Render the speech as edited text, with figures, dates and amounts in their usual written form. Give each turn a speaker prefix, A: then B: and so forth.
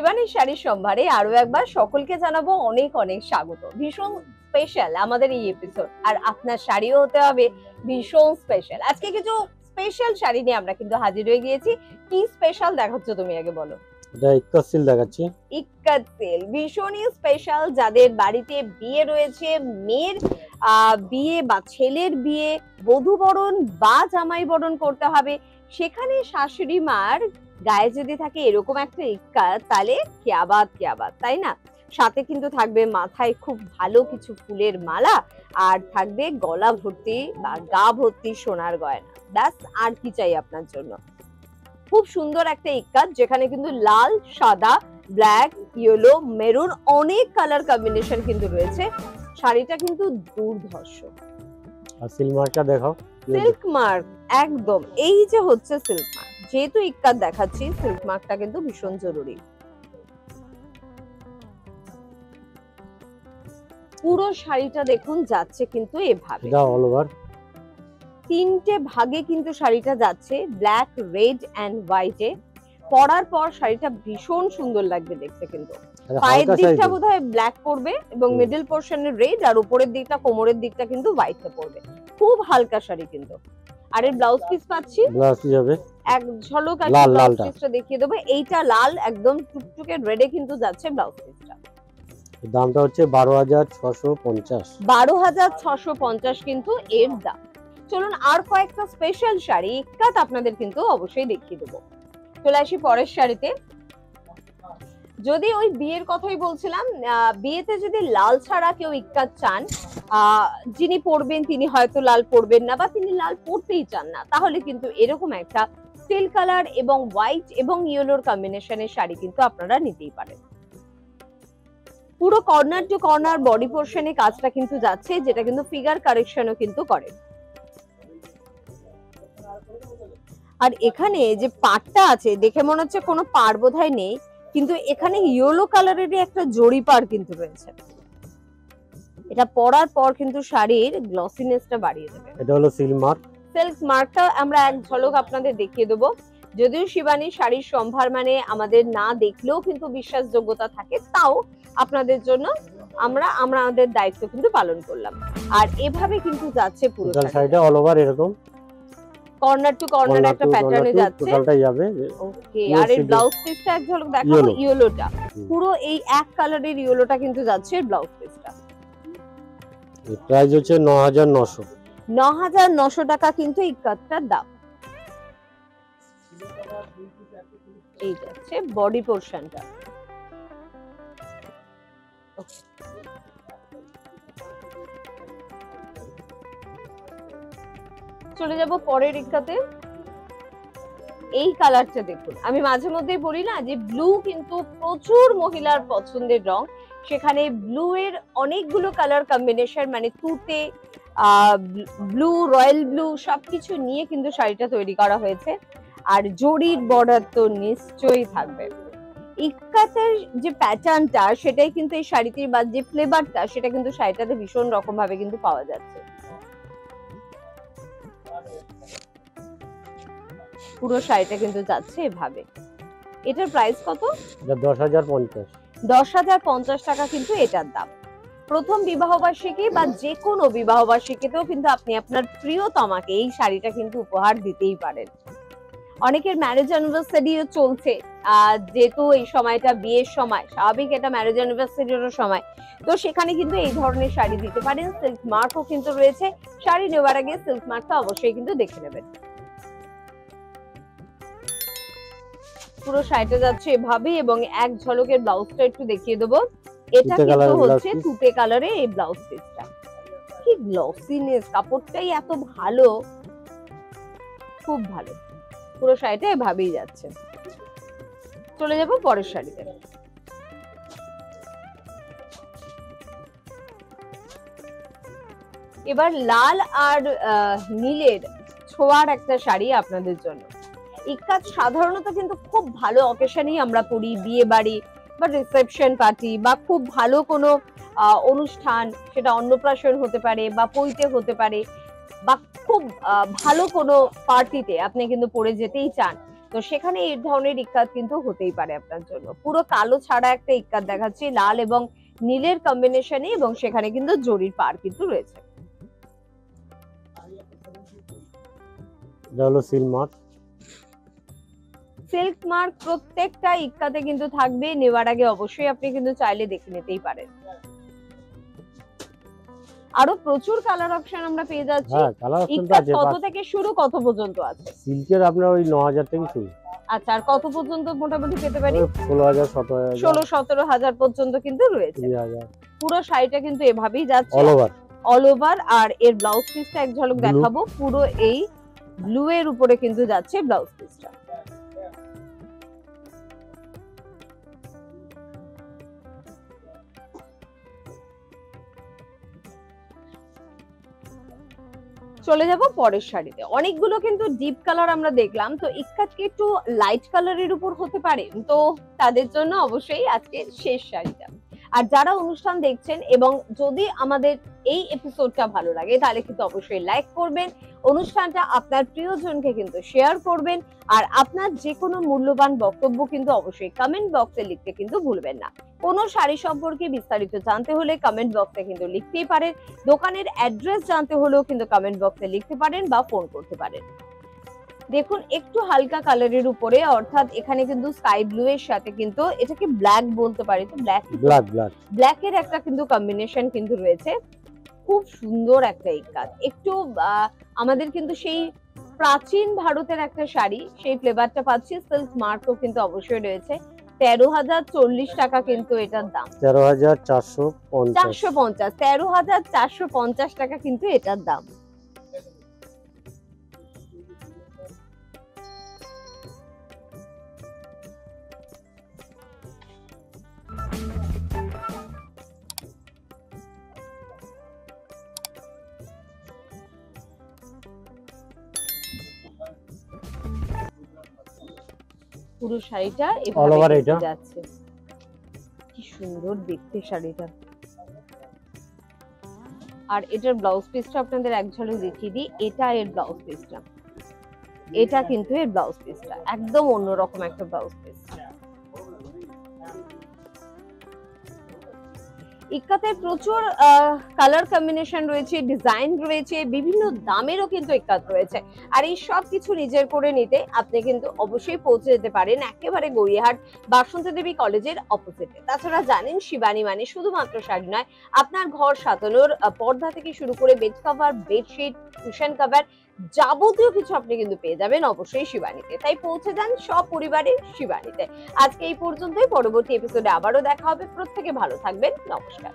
A: শিবানী শাড়ির সম্ভারে আরো একবার সকলকে জানাবো অনেক অনেক স্বাগত। ভীষণ স্পেশাল আমাদের এই এপিসোড, আর আপনার শাড়িও হতে হবে ভীষণ স্পেশাল। আজকে কিছু স্পেশাল শাড়ি নিয়ে আমরা কিন্তু হাজির হয়ে গিয়েছি। কি স্পেশাল দেখাচ্ছ তুমি, আগে বলো।
B: এটা ইক্কাত সিল দেখাচ্ছি।
A: ইক্কাত সিল ভীষণই স্পেশাল। যাদের বাড়িতে বিয়ে রয়েছে, মেয়ের বিয়ে বা ছেলের বিয়ে, বধূ বরণ বা জামাই বরণ করতে হবে, সেখানে শাশুড়ি মার গায়ে যদি থাকে এরকম একটা ইক্কাত, তাহলে কিয়াবাত কিয়াবাত, তাই না? সাথে কিন্তু থাকবে মাথায় খুব ভালো কিছু ফুলের মালা, আর থাকবে গলা ভর্তি বা গা ভর্তি সোনার গয়না। ব্যাস, আর কি চাই আপনার জন্য? খুব সুন্দর একটা ইক্কাত, যেখানে কিন্তু লাল, সাদা, ব্ল্যাক, ইয়েলো, মেরুন অনেক কালার কম্বিনেশন কিন্তু রয়েছে। শাড়িটা কিন্তু দুর্ধর্ষ।
B: আর সিল্ক মার্কটা দেখাও।
A: সিল্ক মার্ক, একদম এই যে হচ্ছে সিল্ক মার্ক। যেহেতু ইক্কাত দেখাচ্ছি, সিল্ক মার্কটা কিন্তু ভীষণ জরুরি। পুরো শাড়িটা দেখুন যাচ্ছে কিন্তু এভাবে,
B: এটা অল ওভার
A: তিনটে ভাগে কিন্তু শাড়িটা যাচ্ছে, ব্ল্যাক, রেড এন্ড হোয়াইটে। পরার পর শাড়িটা ভীষণ সুন্দর লাগবে দেখতে। কিন্তু পায়ের দিকটা বোধহয় ব্ল্যাক পড়বে এবং মিডল পোরশনে রেড, আর উপরের দিকটা কোমরের দিকটা কিন্তু হোয়াইটে পড়বে। খুব হালকা শাড়ি কিন্তু। আর এর ব্লাউজ পিস পাচ্ছি,
B: ব্লাউজ পিস হবে
A: এক ঝলক আছে, ব্লাউজ পিসটা দেখিয়ে দেবো। এইটা লাল, একদম টুকটুকে রেডে কিন্তু যাচ্ছে ব্লাউজ পিসটা।
B: দামটা হচ্ছে 12,650।
A: 12,650 কিন্তু এর দাম। চলুন আর কয়েকটা স্পেশাল শাড়ি ইক্কাত আপনাদের কিন্তু অবশ্যই দেখিয়ে দেবো। চলে আসি পরের শাড়িতে। যদি ওই বিয়ের কথাই বলছিলাম, বিয়েতে যদি লাল ছাড়া কেউ ইক্কাত চান, যিনি পরবেন তিনি হয়তো লাল পরবেন না, বা তিনি লাল পরতেই চান না, তাহলে কিন্তু এরকম একটা স্টিল কালার এবং হোয়াইট এবং ইয়েলোর কম্বিনেশনের শাড়ি কিন্তু আপনারা নিতেই পারেন। পুরো কর্নার টু কর্নার বডি পোরশনে কাজটা কিন্তু যাচ্ছে, যেটা কিন্তু ফিগার কারেকশনও কিন্তু করে। আর এখানে যে পাড়টা আছে, দেখে মনে হচ্ছে কোনো পাড় বোধহয় নেই, কিন্তু এখানে ইয়েলো কালারেরই একটা জড়ি পাড় কিন্তু রয়েছে। এটা পরার পর কিন্তু শাড়ির গ্লসিনেসটা বাড়িয়ে দেবে।
B: এটা হলো সিল্ক মার্ক।
A: সিল্ক মার্কটা আমরা এক ঝলক আপনাদের দেখিয়ে দেবো। যদিও শিবানী শাড়ির সম্ভার মানে আমাদের না দেখলেও কিন্তু বিশ্বাসযোগ্যতা থাকে, তাও আপনাদের জন্য আমরা আমাদের দায়িত্ব কিন্তু পালন করলাম। আর এভাবে কিন্তু যাচ্ছে পুরো
B: শাড়িটা অল ওভার এরকম
A: কর্নার টু কর্নার একটা প্যাটার্নে যাচ্ছে।
B: টোটালটাই যাবে।
A: ওকে, আর এই ব্লাউজ পিসটা এক ঝলক দেখাবো। ইয়েলোটা পুরো এই এক কালারের ইয়েলোটা কিন্তু যাচ্ছে ব্লাউজ পিসটা।
B: প্রাইস হচ্ছে 9,900।
A: 9,900 টাকা কিন্তু ইক্কাতটার দাম। এই যাচ্ছে বডি পোরশনটা। চলে যাব পরের ইক্কাতে। এই কালারটা দেখুন, আমি মাঝে মধ্যেই বলি না যে ব্লু কিন্তু প্রচুর মহিলার পছন্দের রং, সেখানে ব্লু এর অনেকগুলো কালার কম্বিনেশন, মানে তুতে, ব্লু, রয়্যাল ব্লু সবকিছু নিয়ে কিন্তু শাড়িটা তৈরি করা হয়েছে। আর জরির বর্ডার তো নিশ্চয়ই থাকবে। ইক্কাতের যে প্যাটার্নটা সেটাই কিন্তু এই শাড়িটির, বা যে ফ্লেভারটা সেটা কিন্তু শাড়িটাতে ভীষণ রকম ভাবে কিন্তু পাওয়া যাচ্ছে। পুরো শাড়িটা কিন্তু যাচ্ছে এভাবে। এটার প্রাইস কত?
B: এটা 10,050।
A: 10,050 টাকা কিন্তু এটার দাম। প্রথম বিবাহবার্ষিকী বা যে কোনো বিবাহবার্ষিকীতেও কিন্তু আপনি আপনার প্রিয়তমাকে এই শাড়িটা কিন্তু উপহার দিতেই পারেন। অনেকের ম্যারেজ অ্যানিভার্সারিও চলছে, যেহেতু এই সময়টা বিয়ের সময়, স্বাভাবিক এটা ম্যারেজ অ্যানিভার্সারিরও সময়, তো সেখানে কিন্তু এই ধরনের শাড়ি দিতে পারেন। সিল্ক মার্কও কিন্তু রয়েছে। শাড়ি নেওয়ার আগে সিল্ক মার্কটা অবশ্যই কিন্তু দেখে নেবেন। পুরো শাড়িটা যাচ্ছে এভাবে, এবং এক ঝলকের ব্লাউজটা একটু দেখিয়ে দেবো। এটা কিন্তু হচ্ছে তুতে কালারে এই ব্লাউজ পিসটা। কি গ্লসিনেস, কাপড়টাই এত ভালো, খুব ভালো। পুরো শাড়িটা এভাবেই যাচ্ছে। চলে যাব পরের শাড়িতে। এবার লাল আর নীলের ছোঁয়ার একটা শাড়ি আপনাদের জন্য। ইক্কাত সাধারণত কিন্তু খুব ভালো অকেশনেই আমরা পরি, বিয়ে বাড়ি বা রিসেপশন পার্টি, বা খুব ভালো কোনো অনুষ্ঠান, সেটা অন্নপ্রাশন হতে পারে বা পৈতে হতে পারে, বা খুব ভালো কোনো পার্টিতে আপনি কিন্তু পরে যেতেই চান, তো সেখানে এই ধরনের ইক্কাত কিন্তু হতেই পারে আপনার জন্য। পুরো কালো ছাড়া একটা ইক্কাত দেখাচ্ছি, লাল এবং নীলের কম্বিনেশনে, এবং সেখানে কিন্তু জরির পার কিন্তু রয়েছে।
B: এটা হলো সিল মার্ক।
A: সিল্ক মার্ক প্রত্যেকটা ইক্কাতে কিন্তু থাকবে, নেওয়ার আগে অবশ্যই আপনি কিন্তু চাইলে দেখে নিতেই পারেন। আরো প্রচুর কালার অপশন আমরা পেয়ে যাচ্ছি।
B: হ্যাঁ, কালার অপশন তো
A: ইক্কাত
B: আছে।
A: কত থেকে শুরু, কত পর্যন্ত আছে?
B: সিল্কের আপনার ওই 9000 থেকে শুরু।
A: আচ্ছা, আর কত পর্যন্ত মোটামুটি পেতে পারি?
B: 16000, 17000,
A: 16-17 হাজার পর্যন্ত কিন্তু রয়েছে।
B: 3000।
A: পুরো শাড়িটা কিন্তু এভাবেই যাচ্ছে
B: অল ওভার।
A: All over. আর এর ব্লাউজ পিসটা এক ঝলক
B: Blue।
A: দেখাবো। পুরো এই ব্লু এর উপরে কিন্তু যাচ্ছে ব্লাউজ পিসটা। চলে যাব পরের শাড়িতে। অনেকগুলো কিন্তু ডিপ কালার আমরা দেখলাম, তো ইক্কাত কি একটু লাইট কালারের উপর হতে পারে? তো তাদের জন্য অবশ্যই আজকে শেষ শাড়িটা। আর যারা অনুষ্ঠান দেখছেন এবং যদি আমাদের এই এপিসোডটা ভালো লাগে তাহলে কিন্তু অবশ্যই লাইক করবেন, অনুষ্ঠানটা আপনার প্রিয়জনকে কিন্তু শেয়ার করবেন, আর আপনার যে কোনো মূল্যবান বক্তব্য কিন্তু অবশ্যই কমেন্ট বক্সে লিখতে কিন্তু ভুলবেন না। কোনো শাড়ি সম্পর্কে বিস্তারিত জানতে হলে কমেন্ট বক্সে কিন্তু লিখতেই পারেন, দোকানের অ্যাড্রেস জানতে হলেও কিন্তু কমেন্ট বক্সে লিখতে পারেন বা ফোন করতে পারেন। দেখুন একটু হালকা কালারের উপরে, অর্থাৎ এখানে কিন্তু স্কাই ব্লু এর সাথে কিন্তু এটাকে ব্ল্যাক বলতে পারি, তো ব্ল্যাক ব্ল্যাক এর একটা কিন্তু কম্বিনেশন কিন্তু রয়েছে। খুব সুন্দর একটা ইক্কাত, একটু আমাদের কিন্তু সেই প্রাচীন ভারতের একটা শাড়ি, সেই ফ্লেভারটা পাচ্ছি। সিল্ক মার্কও কিন্তু অবশ্যই রয়েছে। 13,040 টাকা কিন্তু এটার দাম।
B: 13,450।
A: 13,450 টাকা কিন্তু এটার দাম। পুরো শাড়িটা এভাবে যাচ্ছে। কি সুন্দর দেখতে শাড়িটা। আর এটার ব্লাউজ পিসটা আপনাদের এক ঝলক দেখিয়ে দিই। এটা এর ব্লাউজ পিসটা, এটা কিন্তু এর ব্লাউজ পিসটা একদম অন্যরকম একটা ব্লাউজ পিস। ইক্কাতে প্রচুর কালার কম্বিনেশন রয়েছে, ডিজাইন রয়েছে, বিভিন্ন দামেরও কিন্তু ইক্কাত রয়েছে। আর এই সব কিছু নিজের করে নিতে আপনি কিন্তু অবশ্যই পৌঁছে যেতে পারেন একেবারে গড়িয়াহাট বাসন্তী দেবী কলেজের অপোজিটে। তাছাড়া জানেন শিবানী মানে শুধুমাত্র শাড়ি নয়, আপনার ঘর সাজানোর পর্দা থেকে শুরু করে bed cover, bedsheet, cushion cover, যাবতীয় কিছু আপনি কিন্তু পেয়ে যাবেন অবশ্যই শিবানীতে। তাই পৌঁছে যান সপরিবারে শিবানীতে। আজকে এই পর্যন্তই, পরবর্তী এপিসোডে আবারও দেখা হবে। প্রত্যেকে ভালো থাকবেন, নমস্কার।